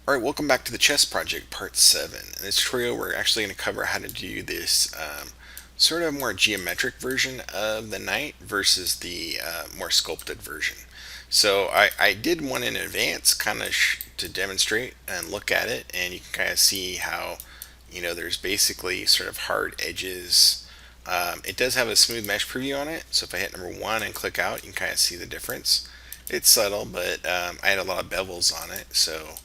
Alright, welcome back to the chess project part 7. In this tutorial we're actually going to cover how to do this sort of more geometric version of the knight versus the more sculpted version. So I did one in advance kind of to demonstrate and look at it, and you can kind of see how there's basically sort of hard edges. It does have a smooth mesh preview on it, so if I hit number 1 and click out, you can kind of see the difference. It's subtle, but I had a lot of bevels on it, so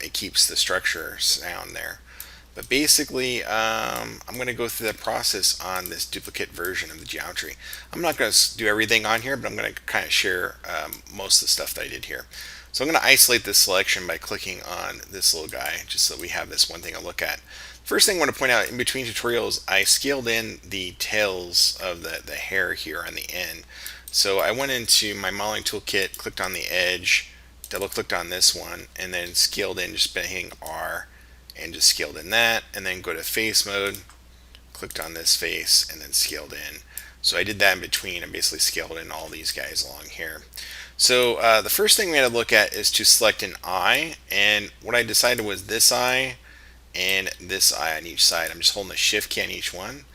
it keeps the structure sound there. But basically, I'm going to go through the process on this duplicate version of the geometry. I'm not going to do everything on here, but I'm going to kind of share most of the stuff that I did here. So I'm going to isolate this selection by clicking on this little guy, just so we have this one thing to look at. First thing I want to point out, in between tutorials, I scaled in the tails of the hair here on the end. So I went into my modeling toolkit, clicked on the edge, double clicked on this one, and then scaled in just by hitting R and just scaled in that, and then go to face mode, clicked on this face, and then scaled in. So I did that in between and basically scaled in all these guys along here. So the first thing we had to look at is to select an eye, and what I decided was this eye and this eye on each side. I'm just holding the shift key on each one,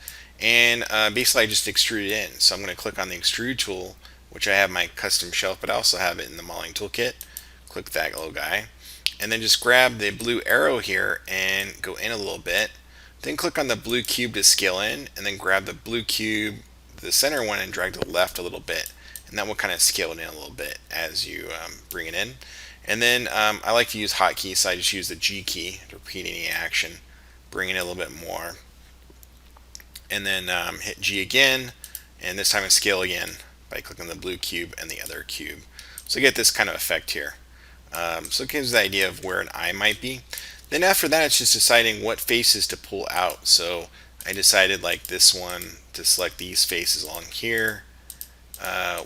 and basically I just extrude it in. So I'm going to click on the Extrude Tool, which I have my custom shelf, but I also have it in the modeling toolkit. Click that little guy, and then just grab the blue arrow here and go in a little bit. Then click on the blue cube to scale in, and then grab the blue cube, the center one, and drag to the left a little bit, and that will kind of scale it in a little bit as you bring it in. And then I like to use hotkeys, so I just use the G key to repeat any action, bring it in a little bit more, and then hit G again, and this time I scale again by clicking the blue cube and the other cube. So you get this kind of effect here. So it gives the idea of where an eye might be. Then after that, it's just deciding what faces to pull out. So I decided, like this one, to select these faces along here,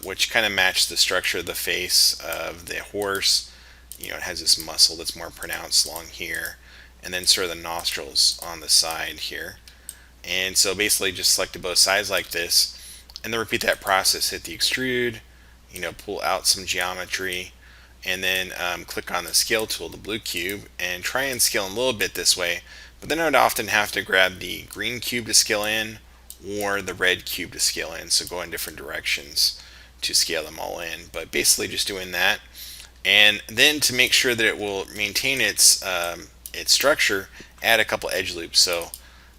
which kind of match the structure of the face of the horse. It has this muscle that's more pronounced along here, and then sort of the nostrils on the side here. And so basically just selected both sides like this, and then repeat that process. Hit the extrude, pull out some geometry, and then click on the scale tool, the blue cube, and try and scale in a little bit this way. But then I would often have to grab the green cube to scale in or the red cube to scale in, so go in different directions to scale them all in. But basically just doing that, and then to make sure that it will maintain its structure, add a couple edge loops. So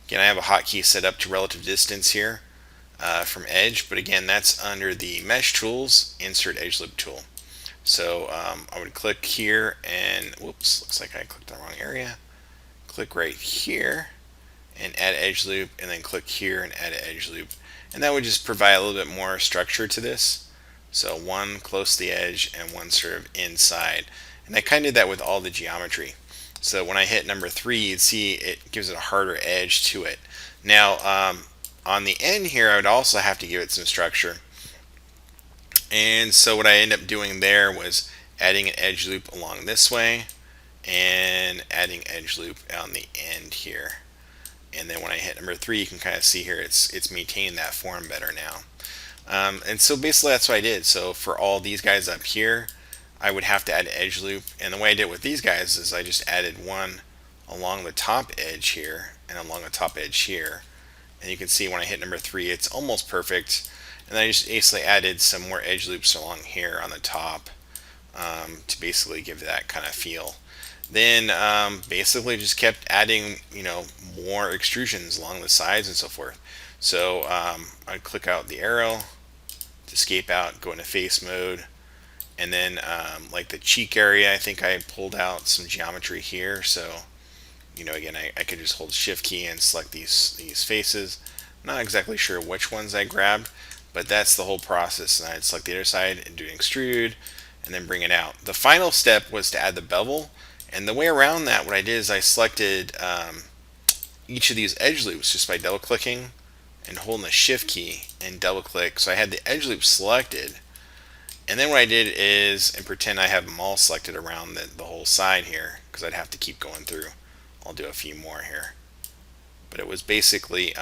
again, I have a hotkey set up to relative distance here from edge, but again, that's under the mesh tools, insert edge loop tool. So I would click here, and whoops, looks like I clicked the wrong area. Click right here and add edge loop, and then click here and add an edge loop, and that would just provide a little bit more structure to this. So one close to the edge and one sort of inside, and I kind of did that with all the geometry. So when I hit number 3, you'd see it gives it a harder edge to it. Now on the end here, I would also have to give it some structure. And so what I ended up doing there was adding an edge loop along this way and adding edge loop on the end here. And then when I hit number 3, you can kind of see here it's maintaining that form better now. And so basically that's what I did. So for all these guys up here, I would have to add an edge loop. And the way I did it with these guys is I just added one along the top edge here and along the top edge here. And you can see when I hit number 3, it's almost perfect. And then I just basically added some more edge loops along here on the top to basically give that kind of feel. Then basically just kept adding more extrusions along the sides and so forth. So I'd click out the arrow to escape out, go into face mode, and then like the cheek area, I think I pulled out some geometry here. So again, I could just hold shift key and select these faces. Not exactly sure which ones I grabbed, but that's the whole process. And I'd select the other side and do an extrude and then bring it out. The final step was to add the bevel, and the way around that, what I did is I selected each of these edge loops just by double clicking and holding the shift key and double click. So I had the edge loop selected, and then what I did is, and pretend I have them all selected around the whole side here, because I'd have to keep going through. I'll do a few more here, but it was basically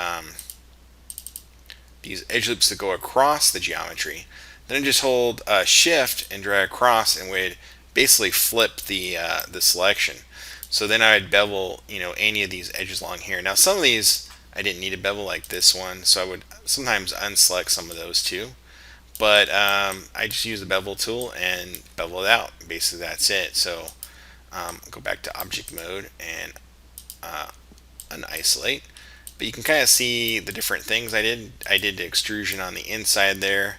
these edge loops that go across the geometry. Then I just hold shift and drag across, and would basically flip the selection. So then I would bevel, any of these edges along here. Now some of these I didn't need a bevel like this one, so I would sometimes unselect some of those too. But I just use the bevel tool and bevel it out. Basically that's it. So go back to object mode and unisolate. But you can kind of see the different things I did. I did the extrusion on the inside there.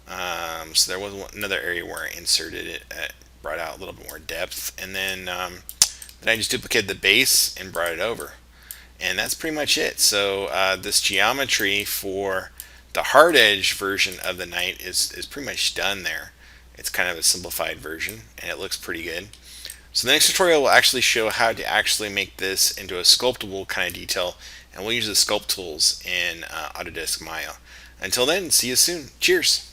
So there was another area where I inserted it, brought out a little bit more depth, and then I just duplicated the base and brought it over, and that's pretty much it. So this geometry for the hard edge version of the knight is pretty much done there. It's kind of a simplified version, and it looks pretty good. So the next tutorial will actually show how to actually make this into a sculptable kind of detail, and we'll use the sculpt tools in Autodesk Maya. Until then, see you soon. Cheers!